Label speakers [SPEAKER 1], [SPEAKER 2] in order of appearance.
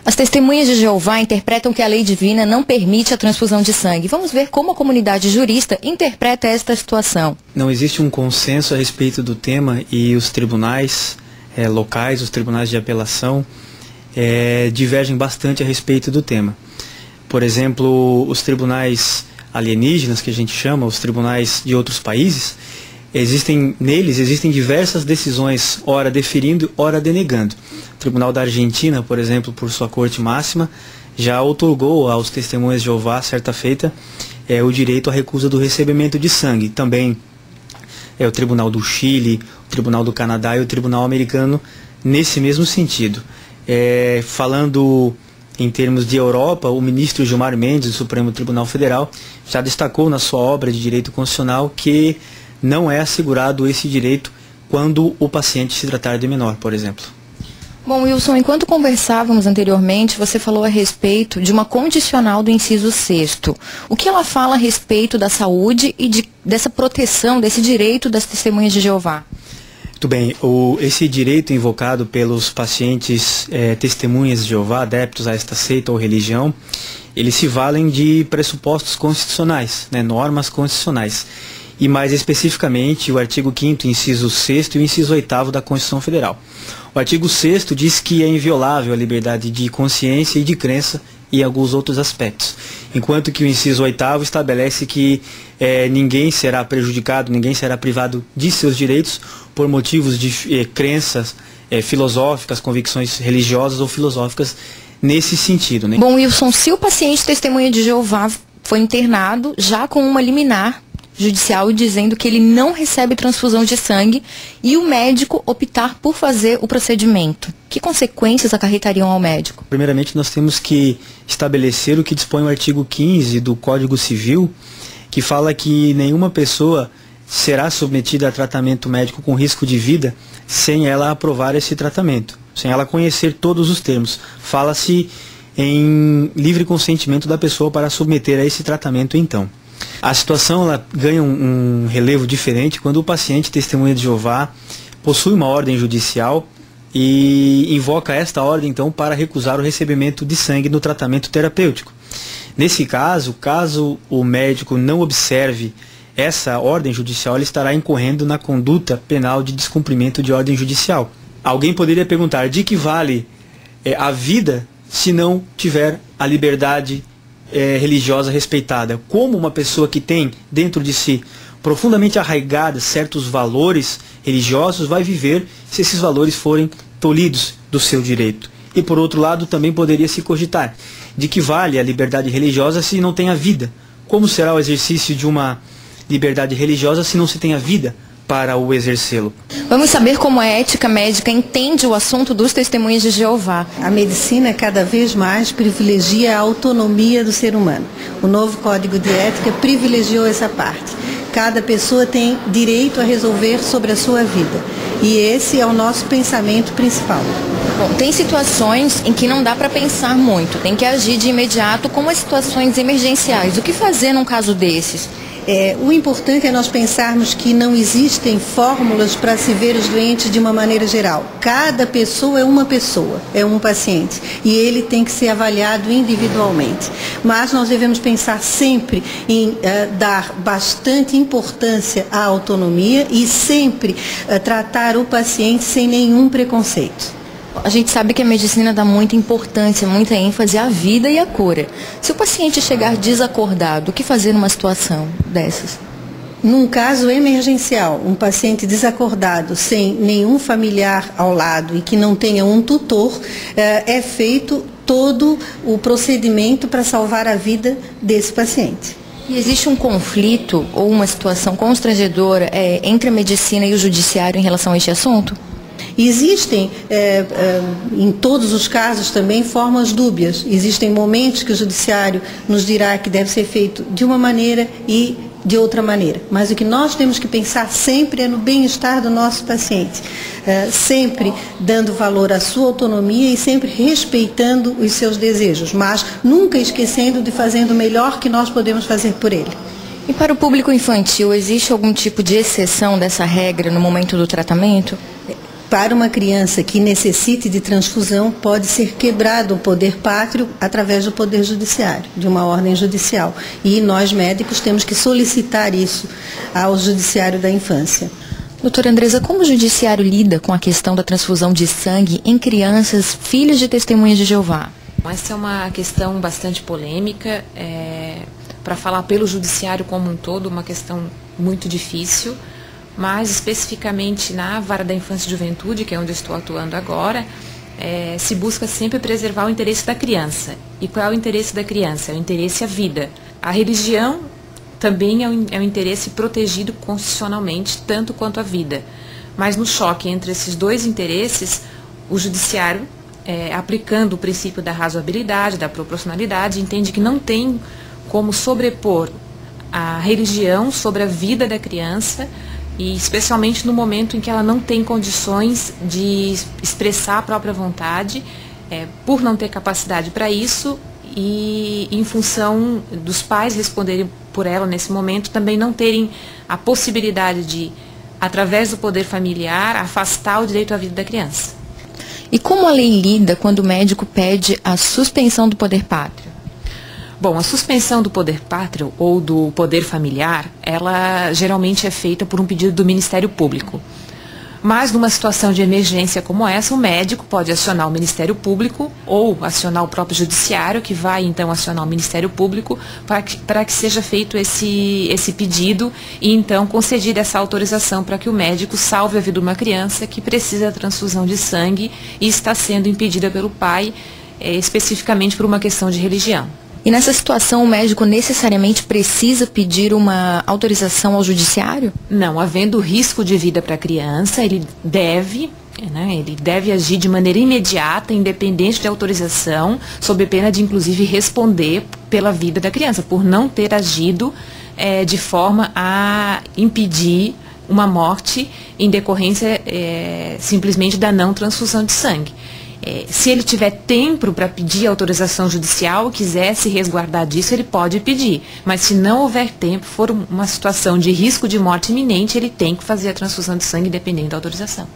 [SPEAKER 1] As testemunhas de Jeová interpretam que a lei divina não permite a transfusão de sangue. Vamos ver como a comunidade jurista interpreta esta situação.
[SPEAKER 2] Não existe um consenso a respeito do tema e os tribunais locais, os tribunais de apelação, divergem bastante a respeito do tema. Por exemplo, os tribunais alienígenas, que a gente chama, os tribunais de outros países, neles existem diversas decisões, ora deferindo, ora denegando. O Tribunal da Argentina, por exemplo, por sua corte máxima, já outorgou aos testemunhas de Jeová, certa feita, o direito à recusa do recebimento de sangue. Também o Tribunal do Chile, o Tribunal do Canadá e o Tribunal Americano, nesse mesmo sentido. Falando em termos de Europa, o ministro Gilmar Mendes, do Supremo Tribunal Federal, já destacou na sua obra de direito constitucional que não é assegurado esse direito quando o paciente se tratar de menor, por exemplo.
[SPEAKER 1] Bom, Wilson, enquanto conversávamos anteriormente, você falou a respeito de uma condicional do inciso 6º. O que ela fala a respeito da saúde e dessa proteção, desse direito das testemunhas de Jeová?
[SPEAKER 2] Muito bem, esse direito invocado pelos pacientes testemunhas de Jeová, adeptos a esta seita ou religião, eles se valem de pressupostos constitucionais, normas constitucionais. E mais especificamente o artigo 5º, inciso 6º e o inciso 8º da Constituição Federal. O artigo 6º diz que é inviolável a liberdade de consciência e de crença e alguns outros aspectos. Enquanto que o inciso 8º estabelece que ninguém será prejudicado, ninguém será privado de seus direitos por motivos de crenças filosóficas, convicções religiosas ou filosóficas nesse sentido.
[SPEAKER 1] Bom, Wilson, se o paciente testemunha de Jeová foi internado já com uma liminar judicial dizendo que ele não recebe transfusão de sangue e o médico optar por fazer o procedimento, que consequências acarretariam ao médico?
[SPEAKER 2] Primeiramente, nós temos que estabelecer o que dispõe o artigo 15 do Código Civil, que fala que nenhuma pessoa será submetida a tratamento médico com risco de vida sem ela aprovar esse tratamento, sem ela conhecer todos os termos. Fala-se em livre consentimento da pessoa para submeter a esse tratamento, então. A situação ela ganha um relevo diferente quando o paciente testemunha de Jeová possui uma ordem judicial e invoca esta ordem, então, para recusar o recebimento de sangue no tratamento terapêutico. Nesse caso o médico não observe essa ordem judicial, ele estará incorrendo na conduta penal de descumprimento de ordem judicial. Alguém poderia perguntar, de que vale a vida se não tiver a liberdade religiosa respeitada? Como uma pessoa que tem dentro de si profundamente arraigados certos valores religiosos vai viver se esses valores forem tolhidos do seu direito? E por outro lado também poderia se cogitar, de que vale a liberdade religiosa se não tem a vida? Como será o exercício de uma liberdade religiosa se não se tem a vida para o exercê-lo?
[SPEAKER 1] Vamos saber como a ética médica entende o assunto dos testemunhas de Jeová.
[SPEAKER 3] A medicina cada vez mais privilegia a autonomia do ser humano. O novo Código de Ética privilegiou essa parte. Cada pessoa tem direito a resolver sobre a sua vida. E esse é o nosso pensamento principal.
[SPEAKER 1] Bom, tem situações em que não dá para pensar muito, tem que agir de imediato, como as situações emergenciais. O que fazer num caso desses?
[SPEAKER 3] O importante é nós pensarmos que não existem fórmulas para se ver os doentes de uma maneira geral. Cada pessoa é uma pessoa, é um paciente, e ele tem que ser avaliado individualmente. Mas nós devemos pensar sempre em dar bastante importância à autonomia e sempre tratar o paciente sem nenhum preconceito.
[SPEAKER 1] A gente sabe que a medicina dá muita importância, muita ênfase à vida e à cura. Se o paciente chegar desacordado, o que fazer numa situação dessas?
[SPEAKER 3] Num caso emergencial, um paciente desacordado, sem nenhum familiar ao lado e que não tenha um tutor, é feito todo o procedimento para salvar a vida desse paciente.
[SPEAKER 1] E existe um conflito ou uma situação constrangedora entre a medicina e o judiciário em relação a este assunto?
[SPEAKER 3] Existem, em todos os casos também, formas dúbias. Existem momentos que o judiciário nos dirá que deve ser feito de uma maneira e de outra maneira. Mas o que nós temos que pensar sempre é no bem-estar do nosso paciente. Sempre dando valor à sua autonomia e sempre respeitando os seus desejos, mas nunca esquecendo de fazer o melhor que nós podemos fazer por ele.
[SPEAKER 1] E para o público infantil, existe algum tipo de exceção dessa regra no momento do tratamento?
[SPEAKER 3] para uma criança que necessite de transfusão, pode ser quebrado o poder pátrio através do poder judiciário, de uma ordem judicial. E nós, médicos, temos que solicitar isso ao Judiciário da Infância.
[SPEAKER 1] Doutora Andresa, como o Judiciário lida com a questão da transfusão de sangue em crianças filhas de testemunhas de Jeová?
[SPEAKER 4] Essa é uma questão bastante polêmica, para falar pelo Judiciário como um todo, uma questão muito difícil, mas especificamente na Vara da Infância e Juventude, que é onde eu estou atuando agora, se busca sempre preservar o interesse da criança. E qual é o interesse da criança? É o interesse à vida. A religião também é um interesse protegido constitucionalmente, tanto quanto a vida. Mas no choque entre esses dois interesses, o Judiciário, aplicando o princípio da razoabilidade, da proporcionalidade, entende que não tem como sobrepor a religião sobre a vida da criança, e especialmente no momento em que ela não tem condições de expressar a própria vontade, por não ter capacidade para isso, e em função dos pais responderem por ela nesse momento, também não terem a possibilidade de, através do poder familiar, afastar o direito à vida da criança.
[SPEAKER 1] E como a lei lida quando o médico pede a suspensão do poder pátrio?
[SPEAKER 4] Bom, a suspensão do poder pátrio ou do poder familiar, ela geralmente é feita por um pedido do Ministério Público. Mas numa situação de emergência como essa, o médico pode acionar o Ministério Público ou acionar o próprio Judiciário, que vai então acionar o Ministério Público para que seja feito esse pedido e então concedida essa autorização para que o médico salve a vida de uma criança que precisa da transfusão de sangue e está sendo impedida pelo pai, especificamente por uma questão de religião.
[SPEAKER 1] E nessa situação, o médico necessariamente precisa pedir uma autorização ao judiciário?
[SPEAKER 4] Não, havendo risco de vida para a criança, ele deve agir de maneira imediata, independente de autorização, sob pena de, inclusive, responder pela vida da criança, por não ter agido de forma a impedir uma morte em decorrência simplesmente da não transfusão de sangue. Se ele tiver tempo para pedir autorização judicial, quiser se resguardar disso, ele pode pedir. Mas se não houver tempo, for uma situação de risco de morte iminente, ele tem que fazer a transfusão de sangue independente da autorização.